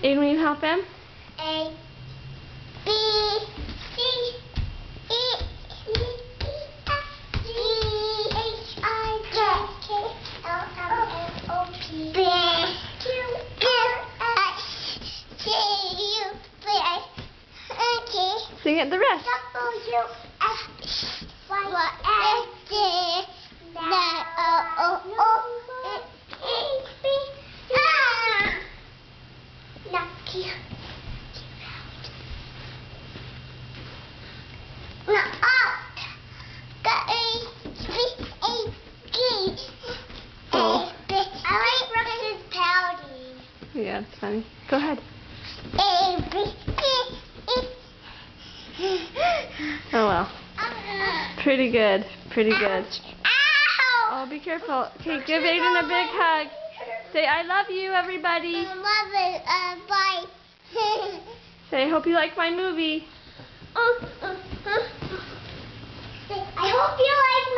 Aiden, will you help him? A, B, C, E, F, G, H, I, J, K, L, M, N, O, P, Q, R, S, T, U, V, W, Sing it the rest. X, Y, Z, O, A, B, C. Oh. I like Brooks's pouting. Yeah, it's funny. Go ahead. A, B, C, Oh well. Pretty good. Pretty good. Ow! Oh, be careful. Okay, give Aiden a big hug. Say, I love you, everybody. I love it. Bye. Say, I hope you like my movie. I hope you like